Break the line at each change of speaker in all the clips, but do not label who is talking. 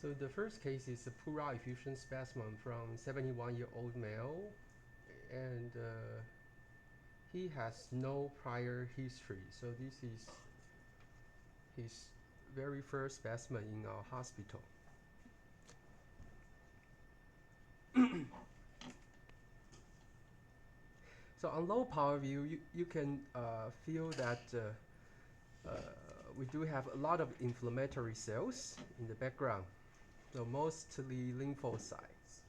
So the first case is a pleural effusion specimen from 71-year-old male, and he has no prior history. So this is his very first specimen in our hospital. So on low power view, you can feel that we do have a lot of inflammatory cells in the background, so mostly lymphocytes.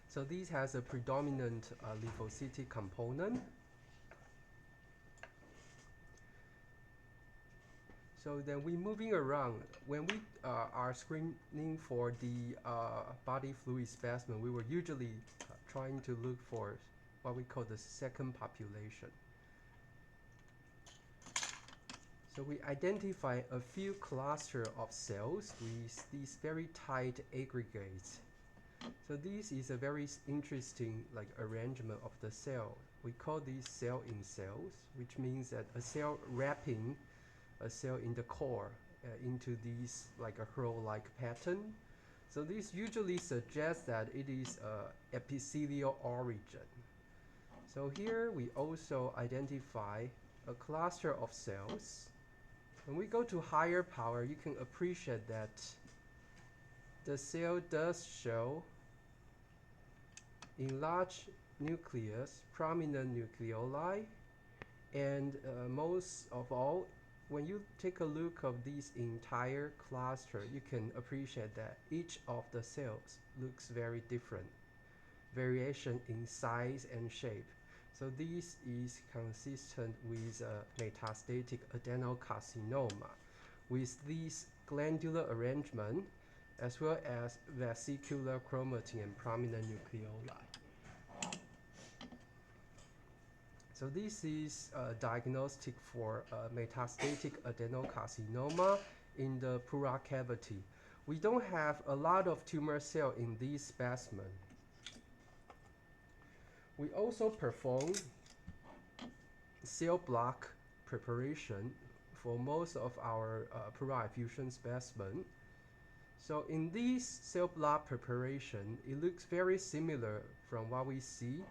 So these has a predominant lymphocytic component. So then we moving around. When we are screening for the body fluid specimen, we were usually trying to look for what we call the second population. So we identify a few cluster of cells with these very tight aggregates. So this is a very interesting arrangement of the cell. We call these cell in cells, which means that a cell wrapping a cell in the core into these like a hurl-like pattern. So this usually suggests that it is a epithelial origin. So here we also identify a cluster of cells. When we go to higher power, you can appreciate that the cell does show enlarged nucleus, prominent nucleoli, and most of all, when you take a look of this entire cluster, you can appreciate that each of the cells looks very different, variation in size and shape. So this is consistent with metastatic adenocarcinoma, with this glandular arrangement as well as vesicular chromatin and prominent nucleoli. So this is diagnostic for metastatic adenocarcinoma in the pleural cavity. We don't have a lot of tumor cell in this specimen. We also perform cell block preparation for most of our pleural effusion specimen. So in this cell block preparation, it looks very similar from what we see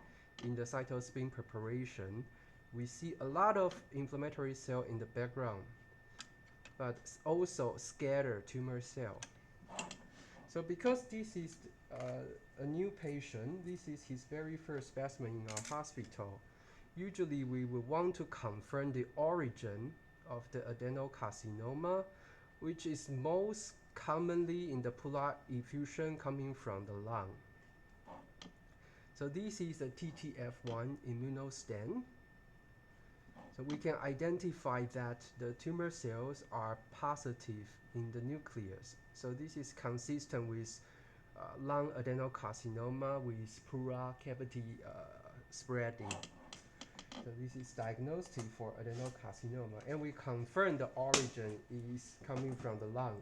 in the cytospin preparation. We see a lot of inflammatory cell in the background, but also scattered tumor cell. So because this is a new patient, this is his very first specimen in our hospital, usually we will want to confirm the origin of the adenocarcinoma, which is most commonly in the pleural effusion coming from the lung. So this is a TTF1 immunostain. So we can identify that the tumor cells are positive in the nucleus. So this is consistent with lung adenocarcinoma with pleural cavity spreading. So this is diagnostic for adenocarcinoma, and we confirm the origin is coming from the lung.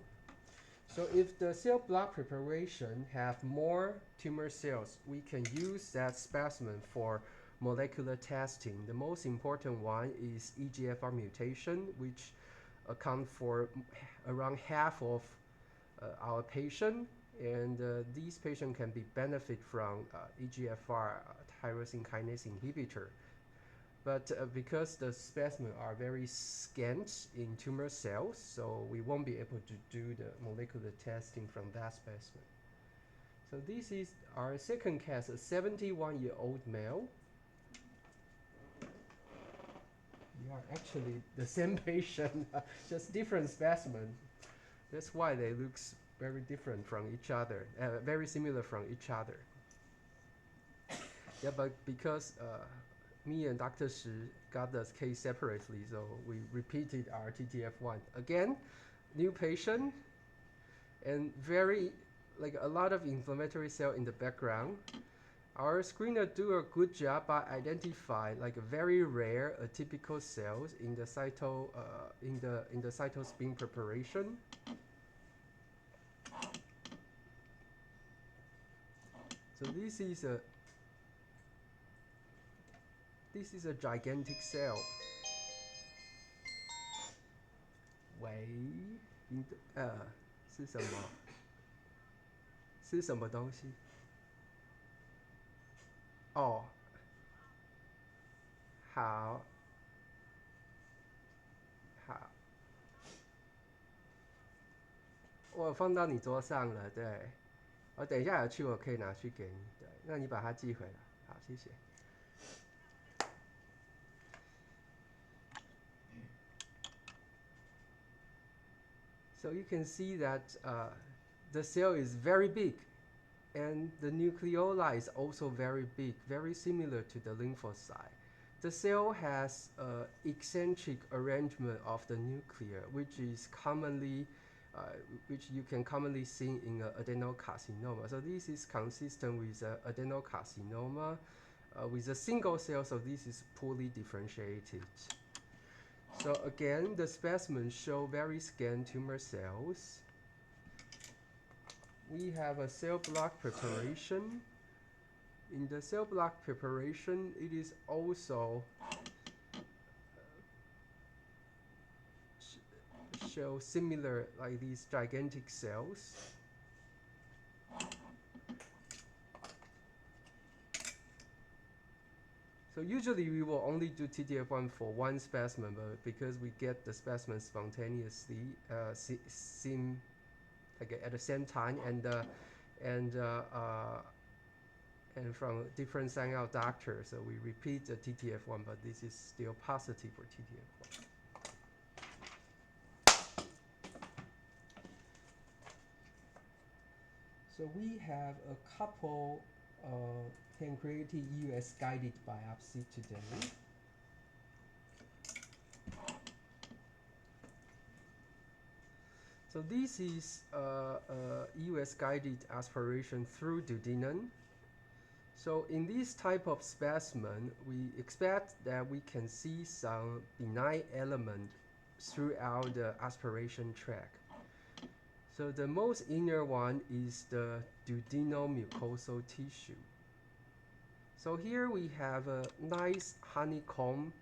So if the cell block preparation have more tumor cells, we can use that specimen for molecular testing. The most important one is EGFR mutation, which account for around half of our patient, and these patients can be benefit from EGFR tyrosine kinase inhibitor. But because the specimens are very scant in tumor cells, so we won't be able to do the molecular testing from that specimen. So this is our second case, a 71-year-old male. We are actually the same patient, just different specimen. That's why they look very different from each other, very similar from each other. Yeah, but because me and Dr. Shi got this case separately, so we repeated our TTF1. Again, new patient, and very, a lot of inflammatory cell in the background. Our screener do a good job by identify very rare atypical cells in the cytospin preparation. So this is a gigantic cell. 喂，是什么？是什么东西？哦，好，好，我放到你桌上了，对。我等一下有去，我可以拿去给你。对，那你把它寄回来。好，谢谢。So you can see that the cell is very big, and the nucleoli is also very big, very similar to the lymphocyte. The cell has eccentric arrangement of the nuclear, which is commonly which you can commonly see in adenocarcinoma. So this is consistent with adenocarcinoma with a single cell, so this is poorly differentiated. So again, the specimens show very scant tumor cells. We have a cell block preparation. In the cell block preparation, it is also show similar like these gigantic cells. So usually we will only do TTF1 for one specimen, but because we get the specimen spontaneously, seem like at the same time, and from different sign out doctors, so we repeat the TTF1, but this is still positive for TTF1. So we have a couple pancreatic EUS guided biopsy today. So this is EUS guided aspiration through duodenum. So in this type of specimen, we expect that we can see some benign element throughout the aspiration tract. So the most inner one is the duodenal mucosal tissue. So here we have a nice honeycomb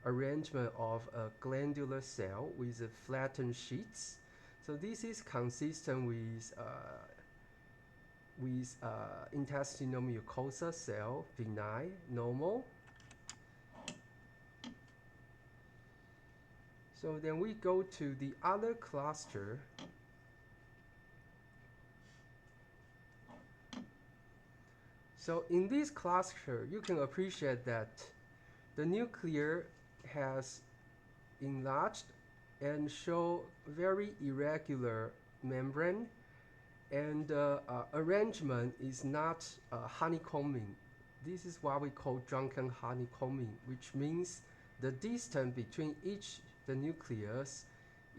arrangement of a glandular cell with a flattened sheets. So this is consistent with intestinal mucosa cell, benign, normal. So then we go to the other cluster. So in this cluster, you can appreciate that the nuclear has enlarged and show very irregular membrane, and arrangement is not honeycombing. This is what we call drunken honeycombing, which means the distance between the nucleus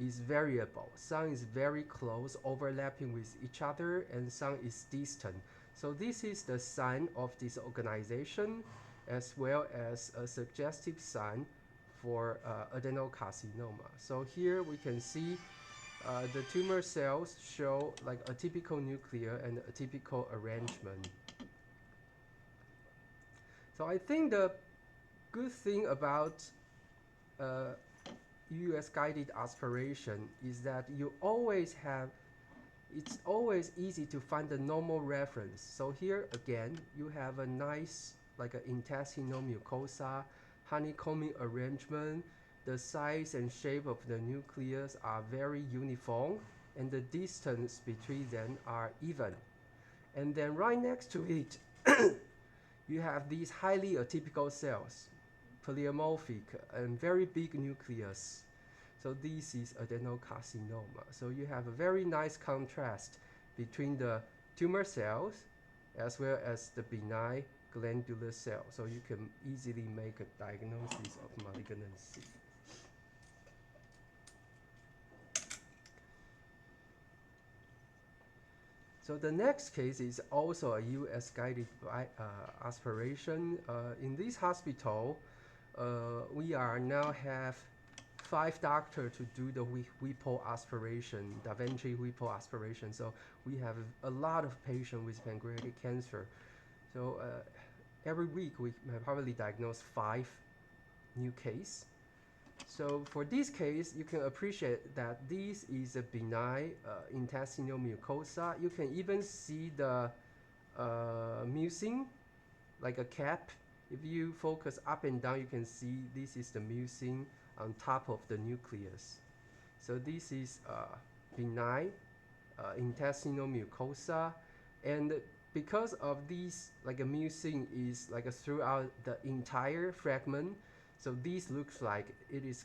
is variable. Some is very close, overlapping with each other, and some is distant. So this is the sign of disorganization, as well as a suggestive sign for adenocarcinoma. So here we can see the tumor cells show like a typical nuclear and a typical arrangement. So I think the good thing about EUS guided aspiration is that it's always easy to find the normal reference. So here again, you have a nice like an intestinal mucosa, honeycombing arrangement. The size and shape of the nucleus are very uniform, and the distance between them are even. And then right next to it, you have these highly atypical cells, pleomorphic and very big nucleus. So this is adenocarcinoma. So you have a very nice contrast between the tumor cells as well as the benign glandular cell. So you can easily make a diagnosis of malignancy. So the next case is also a EUS guided aspiration. In this hospital, we are now have 5 doctors to do the Whipple aspiration, Da Vinci Whipple aspiration. So we have a lot of patients with pancreatic cancer. So every week we probably diagnose 5 new cases. So for this case, you can appreciate that this is a benign intestinal mucosa. You can even see the mucin, like a cap. If you focus up and down, you can see this is the mucin on top of the nucleus. So this is benign intestinal mucosa, and because of these, like a mucin is like a throughout the entire fragment, so this looks like it is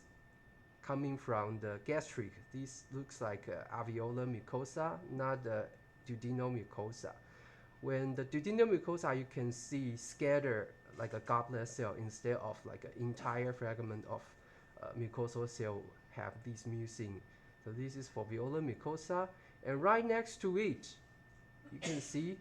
coming from the gastric. This looks like alveolar mucosa, not the duodenal mucosa. When the duodenal mucosa, you can see scattered like a goblet cell instead of like an entire fragment of mucosal cell have this mucin. So this is foveolar mucosa, and right next to it, you can see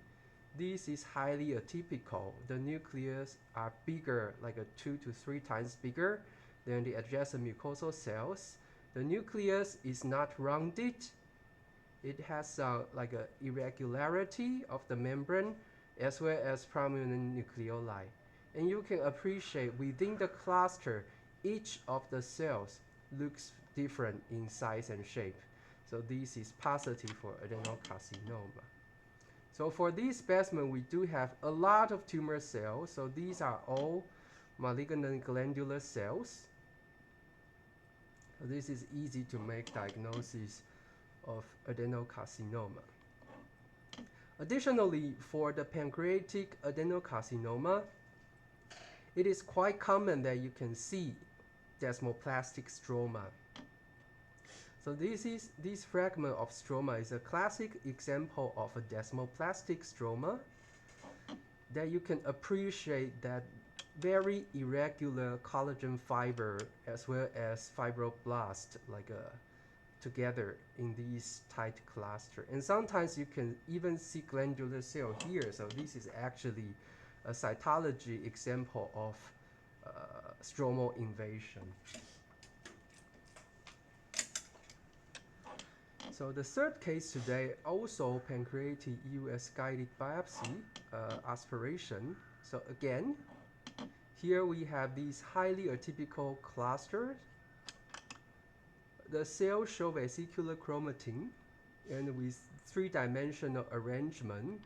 this is highly atypical. The nucleus are bigger, like a 2 to 3 times bigger than the adjacent mucosal cells. The nucleus is not rounded. It has like a irregularity of the membrane as well as prominent nucleoli. And you can appreciate within the cluster, each of the cells looks different in size and shape. So this is positive for adenocarcinoma. So for this specimen, we do have a lot of tumor cells. So these are all malignant glandular cells. So this is easy to make diagnosis of adenocarcinoma. Additionally, for the pancreatic adenocarcinoma, it is quite common that you can see desmoplastic stroma. So this fragment of stroma is a classic example of a desmoplastic stroma that you can appreciate that very irregular collagen fiber as well as fibroblast together in these tight cluster. And sometimes you can even see glandular cell here. So this is actually a cytology example of stromal invasion. So the third case today, also pancreatic EUS guided biopsy aspiration. So again, here we have these highly atypical clusters. The cells show vesicular chromatin and with three-dimensional arrangement.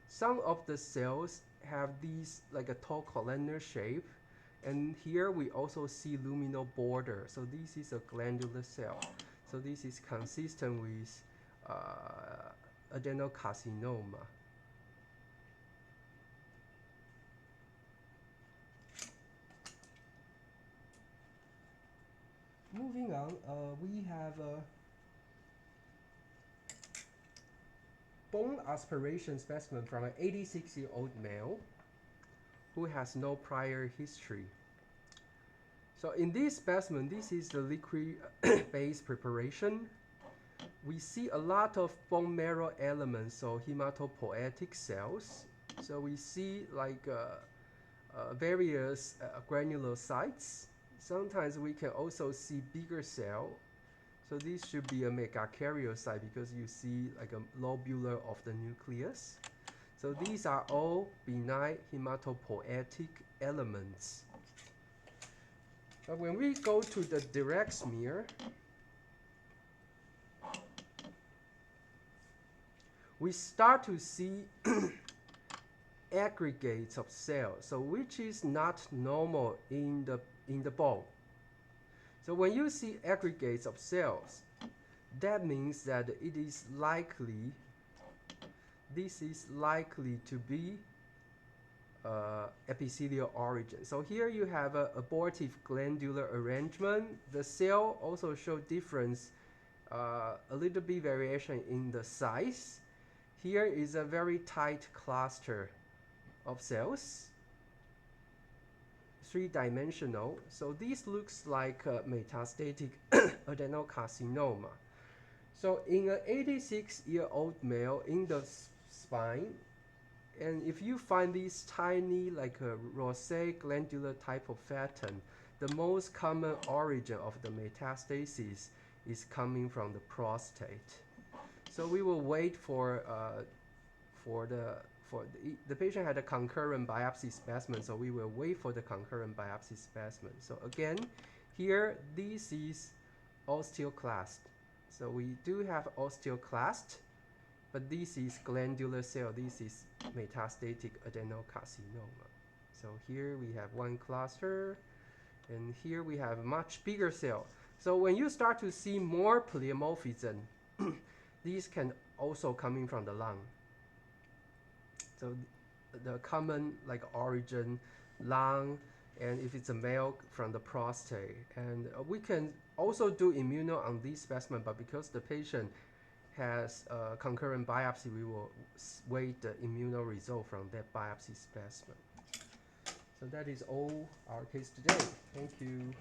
Some of the cells have these like a tall columnar shape, and here we also see luminal border. So this is a glandular cell. So this is consistent with adenocarcinoma. Moving on, we have a bone aspiration specimen from an 86-year-old male who has no prior history. So in this specimen, this is the liquid-based preparation. We see a lot of bone marrow elements, so hematopoietic cells. So we see like various granulocytes. Sometimes we can also see bigger cell. So this should be a megakaryocyte because you see like a lobular of the nucleus. So these are all benign hematopoietic elements. But when we go to the direct smear, we start to see aggregates of cells, so which is not normal in the bone. So when you see aggregates of cells, that means that it is likely, this is likely to be epithelial origin. So here you have an abortive glandular arrangement. The cell also show difference, a little bit variation in the size. Here is a very tight cluster of cells, three-dimensional. So this looks like a metastatic adenocarcinoma. So in an 86-year-old male in the spine, and if you find these tiny, like a rosette glandular type of pattern, the most common origin of the metastasis is coming from the prostate. So we will wait for the patient had a concurrent biopsy specimen, so we will wait for the concurrent biopsy specimen. So again, Here, this is osteoclast. So we do have osteoclast, but this is glandular cell. This is metastatic adenocarcinoma. So here we have one cluster, and here we have much bigger cell. So when you start to see more pleomorphism, these can also coming from the lung. So the common like origin, lung, and if it's a male, from the prostate. And we can also do immuno on this specimen, but because the patient has concurrent biopsy, we will wait the immuno result from that biopsy specimen. So that is all our case today. Thank you.